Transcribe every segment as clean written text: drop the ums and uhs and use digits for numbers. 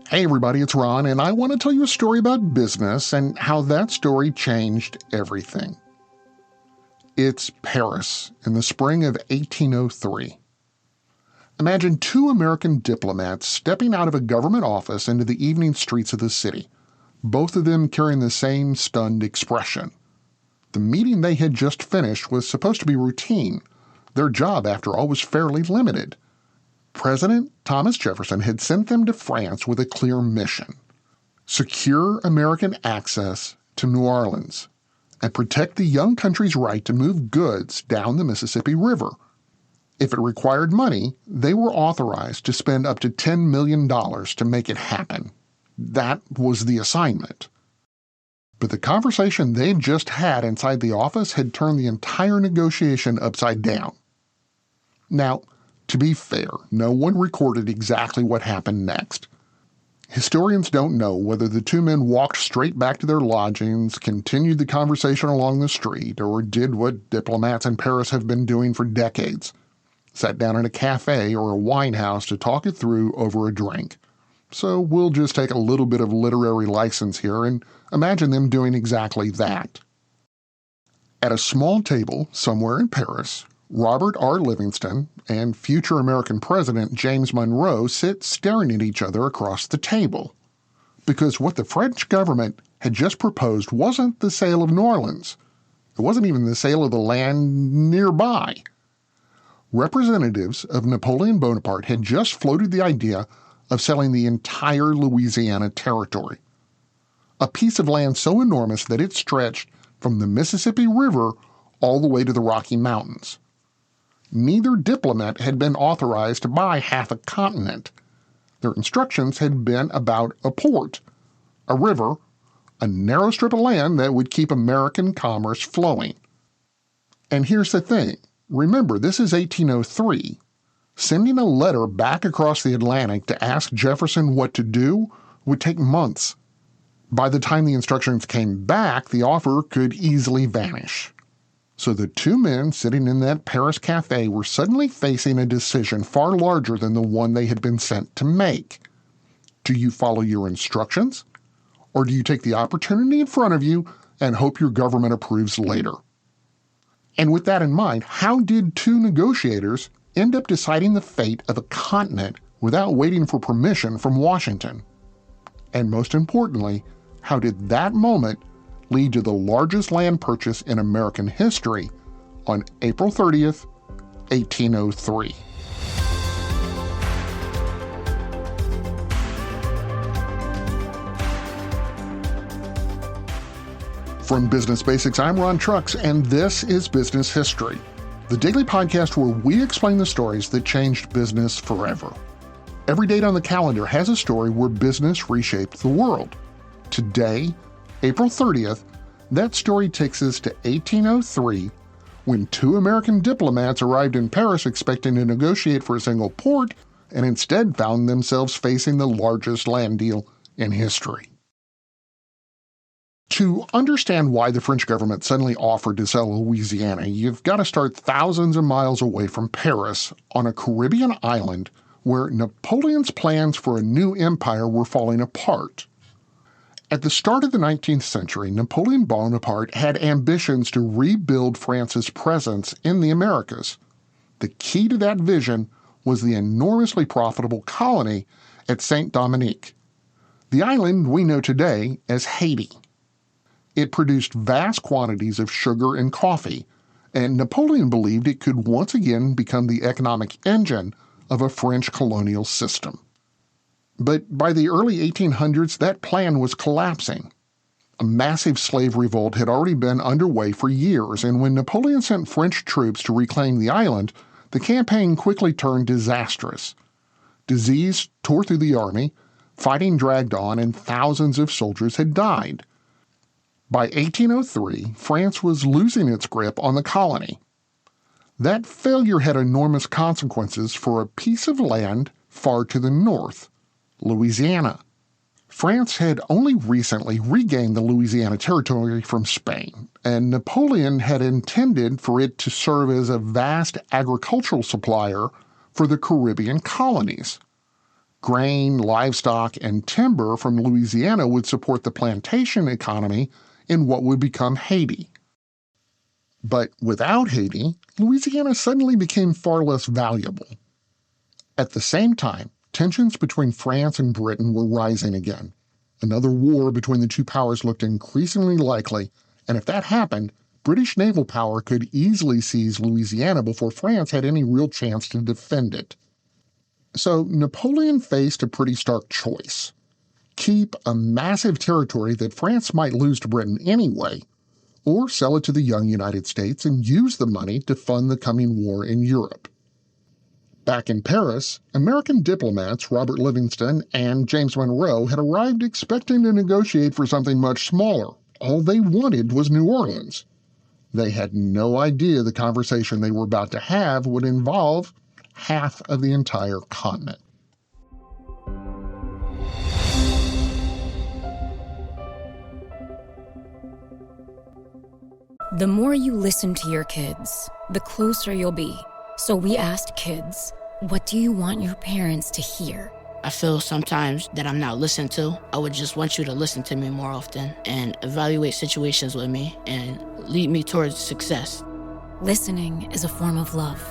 Hey everybody, it's Ron, and I want to tell you a story about business and how that story changed everything. It's Paris in the spring of 1803. Imagine two American diplomats stepping out of a government office into the evening streets of the city, both of them carrying the same stunned expression. The meeting they had just finished was supposed to be routine. Their job, after all, was fairly limited. President Thomas Jefferson had sent them to France with a clear mission: secure American access to New Orleans and protect the young country's right to move goods down the Mississippi River. If it required money, they were authorized to spend up to $10 million to make it happen. That was the assignment. But the conversation they'd just had inside the office had turned the entire negotiation upside down. Now, to be fair, no one recorded exactly what happened next. Historians don't know whether the two men walked straight back to their lodgings, continued the conversation along the street, or did what diplomats in Paris have been doing for decades: sat down in a cafe or a wine house to talk it through over a drink. So we'll just take a little bit of literary license here and imagine them doing exactly that. At a small table somewhere in Paris, Robert R. Livingston and future American President James Monroe sit staring at each other across the table. Because what the French government had just proposed wasn't the sale of New Orleans. It wasn't even the sale of the land nearby. Representatives of Napoleon Bonaparte had just floated the idea of selling the entire Louisiana territory, a piece of land so enormous that it stretched from the Mississippi River all the way to the Rocky Mountains. Neither diplomat had been authorized to buy half a continent. Their instructions had been about a port, a river, a narrow strip of land that would keep American commerce flowing. And here's the thing. Remember, this is 1803. Sending a letter back across the Atlantic to ask Jefferson what to do would take months. By the time the instructions came back, the offer could easily vanish. So the two men sitting in that Paris cafe were suddenly facing a decision far larger than the one they had been sent to make. Do you follow your instructions, or do you take the opportunity in front of you and hope your government approves later? And with that in mind, how did two negotiators end up deciding the fate of a continent without waiting for permission from Washington? And most importantly, how did that moment lead to the largest land purchase in American history on April 30th, 1803? From Business Basics, I'm Ron Trucks, and this is Business History, the daily podcast where we explain the stories that changed business forever. Every date on the calendar has a story where business reshaped the world. Today, April 30th, that story takes us to 1803, when two American diplomats arrived in Paris expecting to negotiate for a single port and instead found themselves facing the largest land deal in history. To understand why the French government suddenly offered to sell Louisiana, you've got to start thousands of miles away from Paris on a Caribbean island where Napoleon's plans for a new empire were falling apart. At the start of the 19th century, Napoleon Bonaparte had ambitions to rebuild France's presence in the Americas. The key to that vision was the enormously profitable colony at Saint-Dominique, the island we know today as Haiti. It produced vast quantities of sugar and coffee, and Napoleon believed it could once again become the economic engine of a French colonial system. But by the early 1800s, that plan was collapsing. A massive slave revolt had already been underway for years, and when Napoleon sent French troops to reclaim the island, the campaign quickly turned disastrous. Disease tore through the army, fighting dragged on, and thousands of soldiers had died. By 1803, France was losing its grip on the colony. That failure had enormous consequences for a piece of land far to the north, Louisiana. France had only recently regained the Louisiana territory from Spain, and Napoleon had intended for it to serve as a vast agricultural supplier for the Caribbean colonies. Grain, livestock, and timber from Louisiana would support the plantation economy in what would become Haiti. But without Haiti, Louisiana suddenly became far less valuable. At the same time, tensions between France and Britain were rising again. Another war between the two powers looked increasingly likely, and if that happened, British naval power could easily seize Louisiana before France had any real chance to defend it. So Napoleon faced a pretty stark choice. Keep a massive territory that France might lose to Britain anyway, or sell it to the young United States and use the money to fund the coming war in Europe. Back in Paris, American diplomats Robert Livingston and James Monroe had arrived expecting to negotiate for something much smaller. All they wanted was New Orleans. They had no idea the conversation they were about to have would involve half of the entire continent. The more you listen to your kids, the closer you'll be. So we asked kids, what do you want your parents to hear? I feel sometimes that I'm not listened to. I would just want you to listen to me more often and evaluate situations with me and lead me towards success. Listening is a form of love.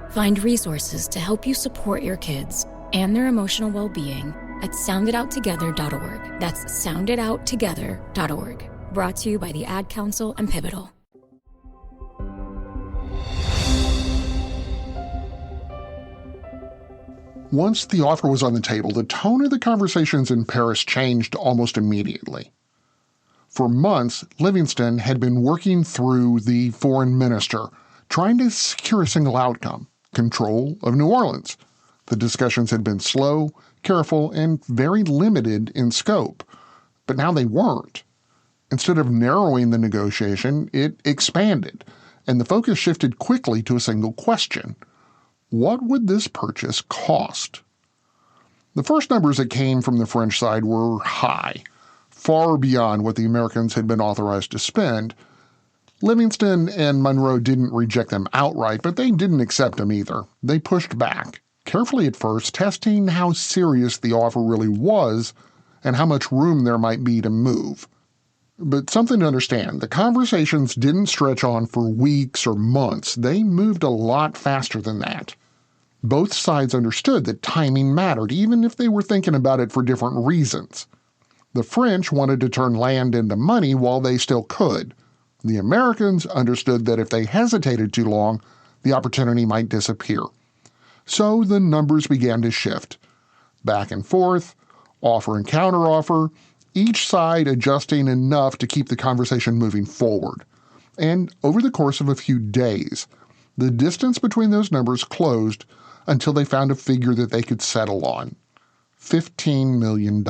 Find resources to help you support your kids and their emotional well-being at sounditouttogether.org. That's sounditouttogether.org. Brought to you by the Ad Council and Pivotal. Once the offer was on the table, the tone of the conversations in Paris changed almost immediately. For months, Livingston had been working through the foreign minister, trying to secure a single outcome: control of New Orleans. The discussions had been slow, careful, and very limited in scope. But now they weren't. Instead of narrowing the negotiation, it expanded, and the focus shifted quickly to a single question: what would this purchase cost? The first numbers that came from the French side were high, far beyond what the Americans had been authorized to spend. Livingston and Monroe didn't reject them outright, but they didn't accept them either. They pushed back, carefully at first, testing how serious the offer really was and how much room there might be to move. But something to understand, the conversations didn't stretch on for weeks or months. They moved a lot faster than that. Both sides understood that timing mattered, even if they were thinking about it for different reasons. The French wanted to turn land into money while they still could. The Americans understood that if they hesitated too long, the opportunity might disappear. So the numbers began to shift. Back and forth, offer and counteroffer, each side adjusting enough to keep the conversation moving forward. And over the course of a few days, the distance between those numbers closed until they found a figure that they could settle on: $15 million.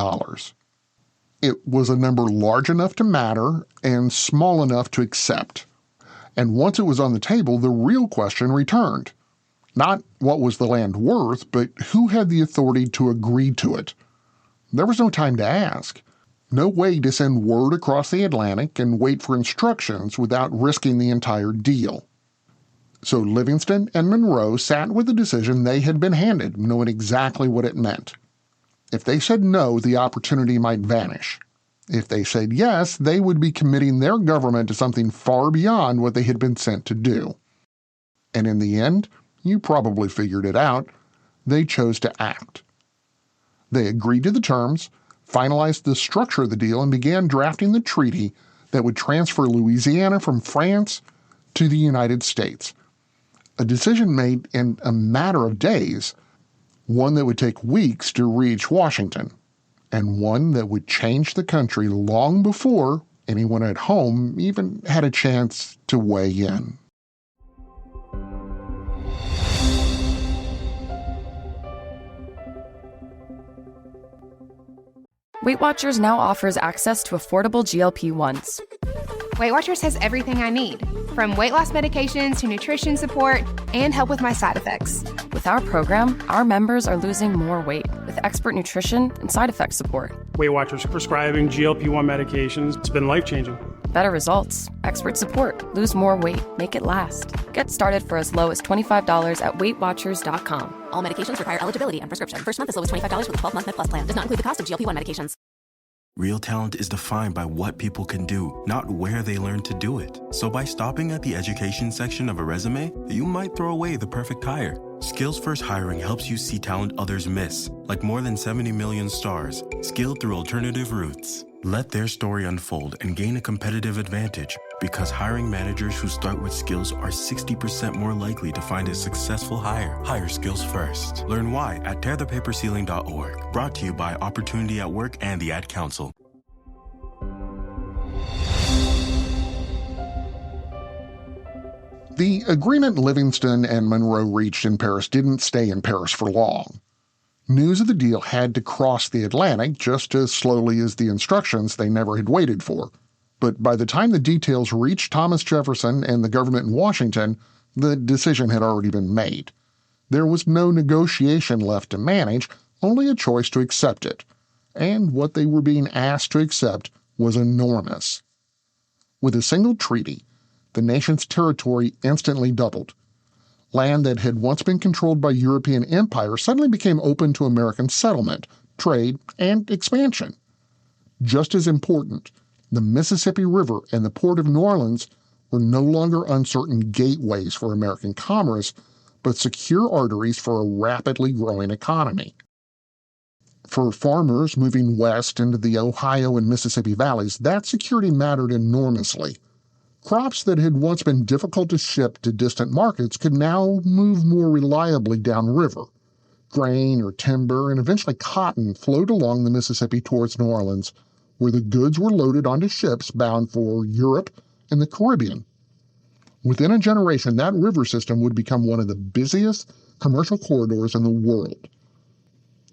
It was a number large enough to matter and small enough to accept. And once it was on the table, the real question returned. Not what was the land worth, but who had the authority to agree to it. There was no time to ask. No way to send word across the Atlantic and wait for instructions without risking the entire deal. So Livingston and Monroe sat with the decision they had been handed, knowing exactly what it meant. If they said no, the opportunity might vanish. If they said yes, they would be committing their government to something far beyond what they had been sent to do. And in the end, you probably figured it out, they chose to act. They agreed to the terms, finalized the structure of the deal, and began drafting the treaty that would transfer Louisiana from France to the United States. A decision made in a matter of days, one that would take weeks to reach Washington, and one that would change the country long before anyone at home even had a chance to weigh in. Weight Watchers now offers access to affordable GLP-1s. Weight Watchers has everything I need, from weight loss medications to nutrition support and help with my side effects. With our program, our members are losing more weight with expert nutrition and side effect support. Weight Watchers prescribing GLP-1 medications. It's been life-changing. Better results, expert support, lose more weight, make it last. Get started for as low as $25 at WeightWatchers.com. All medications require eligibility and prescription. First month as low as $25 with a 12-month Med Plus plan. Does not include the cost of GLP-1 medications. Real talent is defined by what people can do, not where they learn to do it. So by stopping at the education section of a resume, you might throw away the perfect hire. Skills First Hiring helps you see talent others miss, like more than 70 million stars, skilled through alternative routes. Let their story unfold and gain a competitive advantage, because hiring managers who start with skills are 60% more likely to find a successful hire. Hire skills first. Learn why at tearthepaperceiling.org. Brought to you by Opportunity at Work and the Ad Council. The agreement Livingston and Monroe reached in Paris didn't stay in Paris for long. News of the deal had to cross the Atlantic just as slowly as the instructions they never had waited for. But by the time the details reached Thomas Jefferson and the government in Washington, the decision had already been made. There was no negotiation left to manage, only a choice to accept it. And what they were being asked to accept was enormous. With a single treaty, the nation's territory instantly doubled. Land that had once been controlled by European empire suddenly became open to American settlement, trade, and expansion. Just as important, the Mississippi River and the Port of New Orleans were no longer uncertain gateways for American commerce, but secure arteries for a rapidly growing economy. For farmers moving west into the Ohio and Mississippi valleys, that security mattered enormously. Crops that had once been difficult to ship to distant markets could now move more reliably downriver. Grain or timber and eventually cotton flowed along the Mississippi towards New Orleans, where the goods were loaded onto ships bound for Europe and the Caribbean. Within a generation, that river system would become one of the busiest commercial corridors in the world.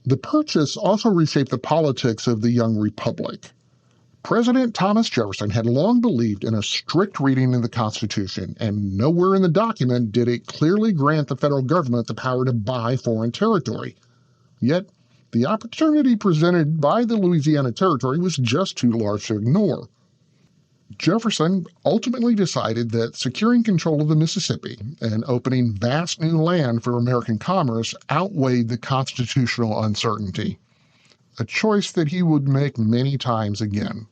The Purchase also reshaped the politics of the young republic. President Thomas Jefferson had long believed in a strict reading of the Constitution, and nowhere in the document did it clearly grant the federal government the power to buy foreign territory. Yet, the opportunity presented by the Louisiana Territory was just too large to ignore. Jefferson ultimately decided that securing control of the Mississippi and opening vast new land for American commerce outweighed the constitutional uncertainty, a choice that he would make many times again.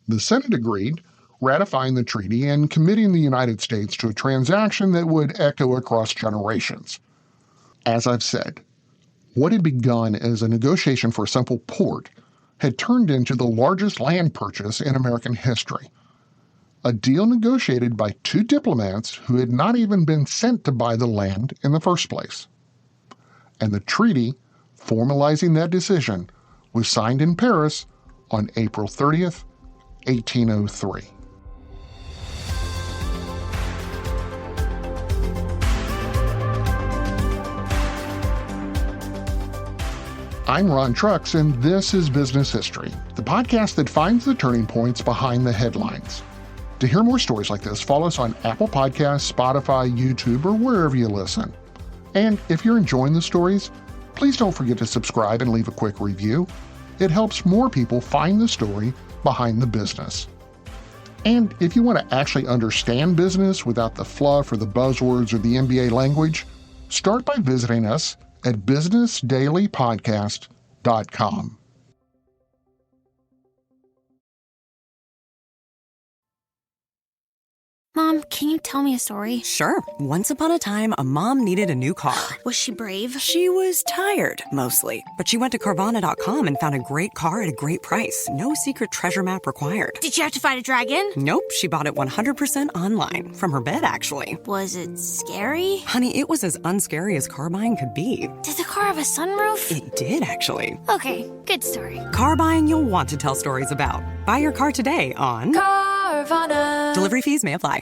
The Senate agreed, ratifying the treaty and committing the United States to a transaction that would echo across generations. As I've said, what had begun as a negotiation for a simple port had turned into the largest land purchase in American history. A deal negotiated by two diplomats who had not even been sent to buy the land in the first place. And the treaty, formalizing that decision, was signed in Paris on April 30th, 1803. I'm Ron Trucks, and this is Business History, the podcast that finds the turning points behind the headlines. To hear more stories like this, follow us on Apple Podcasts, Spotify, YouTube, or wherever you listen. And if you're enjoying the stories, please don't forget to subscribe and leave a quick review. It helps more people find the story behind the business. And if you want to actually understand business without the fluff or the buzzwords or the MBA language, start by visiting us at businessdailypodcast.com. Mom, can you tell me a story? Sure. Once upon a time, a mom needed a new car. Was she brave? She was tired, mostly. But she went to Carvana.com and found a great car at a great price. No secret treasure map required. Did you have to fight a dragon? Nope, she bought it 100% online. From her bed, actually. Was it scary? Honey, it was as unscary as car buying could be. Did the car have a sunroof? It did, actually. Okay, good story. Car buying you'll want to tell stories about. Buy your car today on Carvana. Delivery fees may apply.